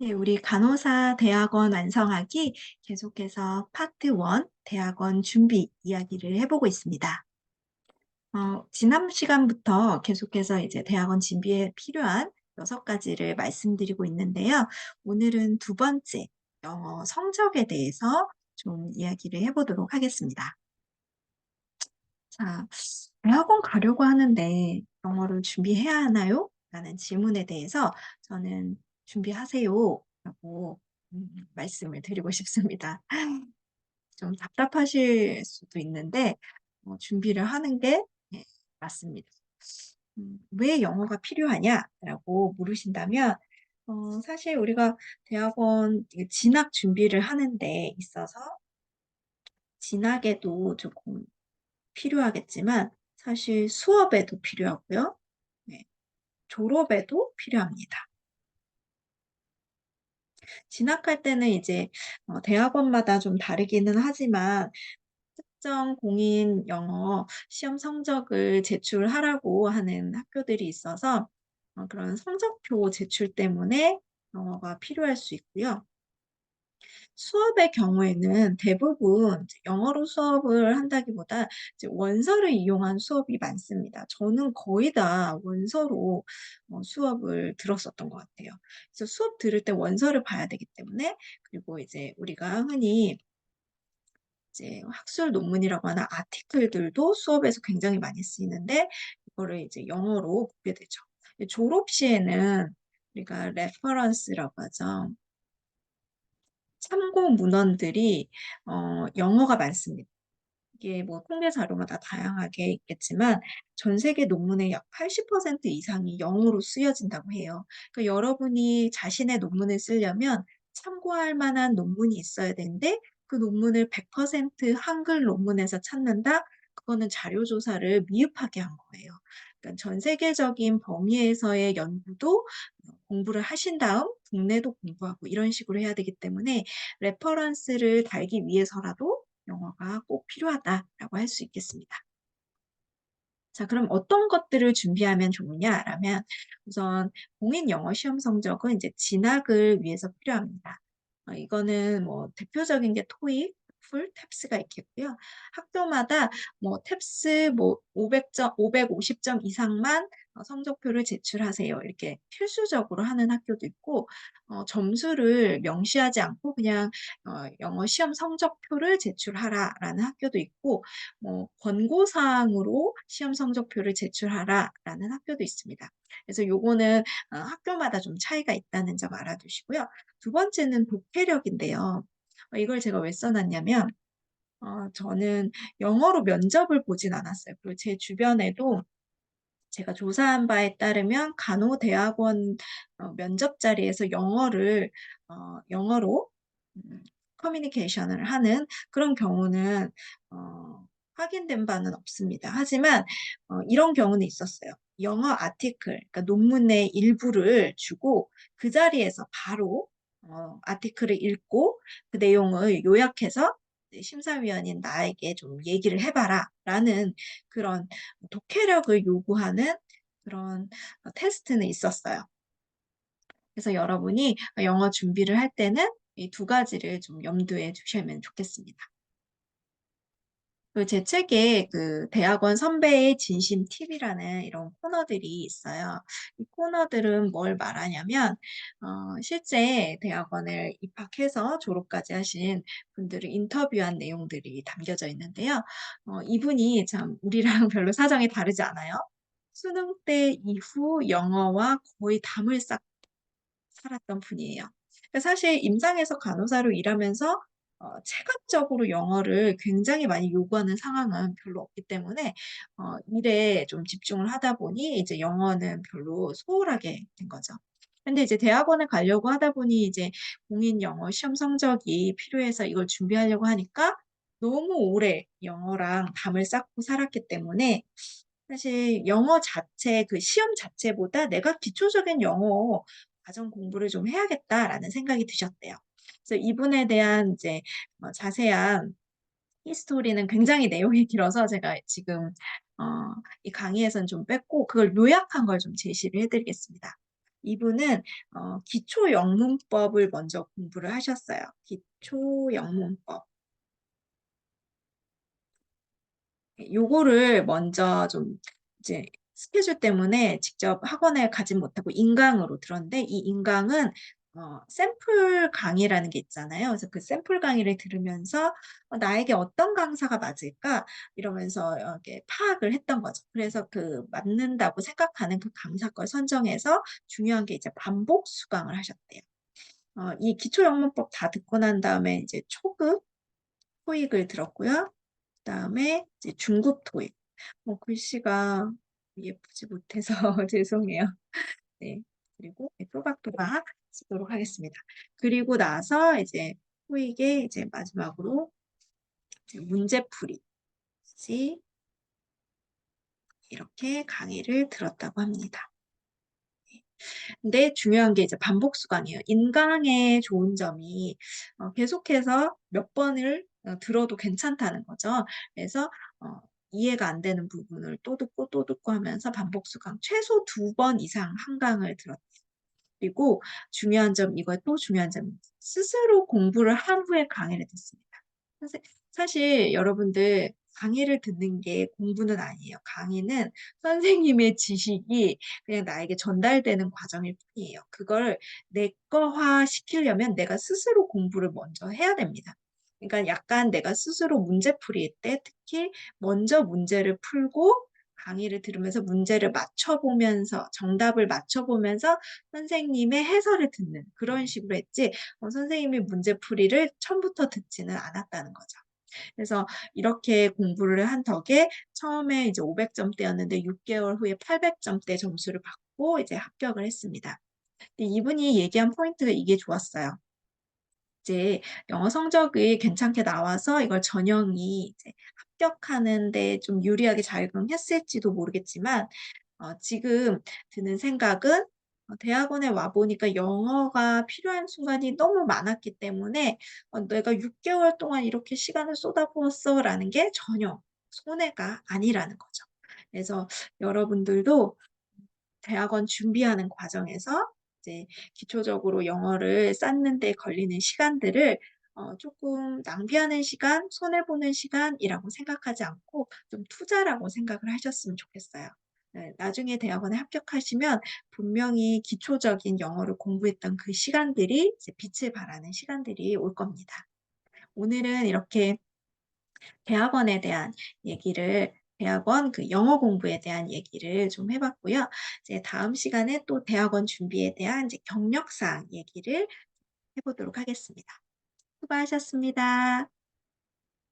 네, 우리 간호사 대학원 완성하기 계속해서 파트 1 대학원 준비 이야기를 해보고 있습니다. 지난 시간부터 계속해서 이제 대학원 준비에 필요한 6가지를 말씀드리고 있는데요. 오늘은 두 번째 영어 성적에 대해서 좀 이야기를 해보도록 하겠습니다. 자, 대학원 가려고 하는데 영어를 준비해야 하나요? 라는 질문에 대해서 저는 준비하세요. 라고 말씀을 드리고 싶습니다. 좀 답답하실 수도 있는데 준비를 하는 게 네, 맞습니다. "왜 영어가 필요하냐?"라고 물으신다면 사실 우리가 대학원 이게 진학 준비를 하는 데 있어서 진학에도 조금 필요하겠지만 사실 수업에도 필요하고요. 네. 졸업에도 필요합니다. 진학할 때는 이제 대학원마다 좀 다르기는 하지만 특정 공인 영어 시험 성적을 제출하라고 하는 학교들이 있어서 그런 성적표 제출 때문에 영어가 필요할 수 있고요. 수업의 경우에는 대부분 이제 영어로 수업을 한다기보다 이제 원서를 이용한 수업이 많습니다. 저는 거의 다 원서로 수업을 들었었던 것 같아요. 그래서 수업 들을 때 원서를 봐야 되기 때문에 그리고 이제 우리가 흔히 이제 학술 논문이라고 하는 아티클들도 수업에서 굉장히 많이 쓰이는데 이거를 이제 영어로 보게 되죠. 졸업 시에는 우리가 레퍼런스라고 하죠. 참고 문헌들이 영어가 많습니다. 이게 뭐 통계 자료마다 다양하게 있겠지만 전 세계 논문의 약 80% 이상이 영어로 쓰여진다고 해요. 그러니까 여러분이 자신의 논문을 쓰려면 참고할 만한 논문이 있어야 되는데 그 논문을 100% 한글 논문에서 찾는다? 그거는 자료 조사를 미흡하게 한 거예요. 그러니까 전 세계적인 범위에서의 연구도 공부를 하신 다음 국내도 공부하고 이런 식으로 해야 되기 때문에 레퍼런스를 달기 위해서라도 영어가 꼭 필요하다라고 할 수 있겠습니다. 자, 그럼 어떤 것들을 준비하면 좋으냐라면 우선 공인 영어 시험 성적은 이제 진학을 위해서 필요합니다. 이거는 뭐 대표적인 게 토익, 풀, 탭스가 있겠고요. 학교마다 뭐 탭스 뭐 500점, 550점 이상만 성적표를 제출하세요. 이렇게 필수적으로 하는 학교도 있고 점수를 명시하지 않고 그냥 영어 시험 성적표를 제출하라라는 학교도 있고 권고사항으로 시험 성적표를 제출하라라는 학교도 있습니다. 그래서 요거는 학교마다 좀 차이가 있다는 점 알아두시고요. 두 번째는 독해력인데요. 이걸 제가 왜 써 놨냐면 저는 영어로 면접을 보진 않았어요. 그리고 제 주변에도 제가 조사한 바에 따르면 간호대학원 면접 자리에서 영어로 음 커뮤니케이션을 하는 그런 경우는 확인된 바는 없습니다. 하지만 이런 경우는 있었어요. 영어 아티클 그러니까 논문의 일부를 주고 그 자리에서 바로 아티클을 읽고 그 내용을 요약해서 이제 "심사위원인 나에게 좀 얘기를 해 봐라."라는 그런 독해력을 요구하는 그런 테스트는 있었어요. 그래서 여러분이 영어 준비를 할 때는 이 두 가지를 좀 염두에 두시면 좋겠습니다. 그 제 책에 그 대학원 선배의 진심 팁이라는 이런 코너들이 있어요. 이 코너들은 뭘 말하냐면 실제 대학원을 입학해서 졸업까지 하신 분들을 인터뷰한 내용들이 담겨져 있는데요. 이분이 참 우리랑 별로 사정이 다르지 않아요. 수능 때 이후 영어와 거의 담을 쌓고 살았던 분이에요. 그러니까 사실 임상에서 간호사로 일하면서 체감적으로 영어를 굉장히 많이 요구하는 상황은 별로 없기 때문에 일에 좀 집중을 하다 보니 이제 영어는 별로 소홀하게 된 거죠. 근데 이제 대학원을 가려고 하다 보니 이제 공인 영어 시험 성적이 필요해서 이걸 준비하려고 하니까 너무 오래 영어랑 담을 쌓고 살았기 때문에 사실 영어 자체 그 시험 자체보다 '내가 기초적인 영어 과정 공부를 좀 해야겠다.'라는 생각이 드셨대요. 그래서 이분에 대한 이제 자세한 히스토리는 굉장히 내용이 길어서 제가 지금 이 강의에서는 좀 뺐고 그걸 요약한 걸 좀 제시를 해 드리겠습니다. 이분은 기초 영문법을 먼저 공부를 하셨어요. 기초 영문법. 요거를 먼저 좀 이제 스케줄 때문에 직접 학원에 가진 못하고 인강으로 들었는데, 이 인강은 샘플 강의라는 게 있잖아요. 그래서 그 샘플 강의를 들으면서 '나에게 어떤 강사가 맞을까?' 이러면서 이렇게 파악을 했던 거죠. 그래서 그 맞는다고 생각하는 그 강사 걸 선정해서, 중요한 게 이제 반복 수강을 하셨대요. 이 기초 영문법 다 듣고 난 다음에 이제 초급 토익을 들었고요. 그다음에 이제 중급 토익. 글씨가 예쁘지 못해서 죄송해요. 네. 그리고 네, 또박또박 쓰도록 하겠습니다. 그리고 나서 이제 토익의 이제 마지막으로 이제 문제풀이까지 이렇게 강의를 들었다고 합니다. 근데 중요한 게 이제 반복 수강이에요. 인강의 좋은 점이 계속해서 몇 번을 들어도 괜찮다는 거죠. 그래서 어 이해가 안 되는 부분을 또 듣고 하면서 반복 수강 최소 2번 이상 한 강을 들었. 그리고 중요한 점, 이거 또 중요한 점입니다. 스스로 공부를 한 후에 강의를 듣습니다. 사실 여러분들, 강의를 듣는 게 공부는 아니에요. 강의는 선생님의 지식이 그냥 나에게 전달되는 과정일 뿐이에요. 그걸 내 거화 시키려면 내가 스스로 공부를 먼저 해야 됩니다. 그러니까 약간 내가 스스로 문제풀이일 때 특히 먼저 문제를 풀고 강의를 들으면서 문제를 맞춰 보면서, 정답을 맞춰 보면서 선생님의 해설을 듣는 그런 식으로 했지, 선생님이 문제풀이를 처음부터 듣지는 않았다는 거죠. 그래서 이렇게 공부를 한 덕에 처음에 이제 500 점대였는데 6개월 후에 800 점대 점수를 받고 이제 합격을 했습니다. 근데 이분이 얘기한 포인트가 이게 좋았어요. 이제 영어 성적이 괜찮게 나와서 이걸 전형이 이제 합격하는 데 좀 유리하게 작용했을지도 모르겠지만, 지금 드는 생각은 대학원에 와 보니까 영어가 필요한 순간이 너무 많았기 때문에 '내가 6 개월 동안 이렇게 시간을 쏟아부었어.'라는 게 전혀 손해가 아니라는 거죠. 그래서 여러분들도 대학원 준비하는 과정에서 이제 기초적으로 영어를 쌓는 데 걸리는 시간들을 쪼끔 낭비하는 시간, 손해 보는 시간이라고 생각하지 않고 좀 투자라고 생각을 하셨으면 좋겠어요. 네, 나중에 대학원에 합격하시면 분명히 기초적인 영어를 공부했던 그 시간들이 이제 빛을 발하는 시간들이 올 겁니다. 오늘은 이렇게 대학원에 대한 얘기를, 대학원 그 영어 공부에 대한 얘기를 좀 해 봤고요. 이제 다음 시간에 또 대학원 준비에 대한 이제 경력사항 얘기를 해 보도록 하겠습니다. 수고하셨습니다.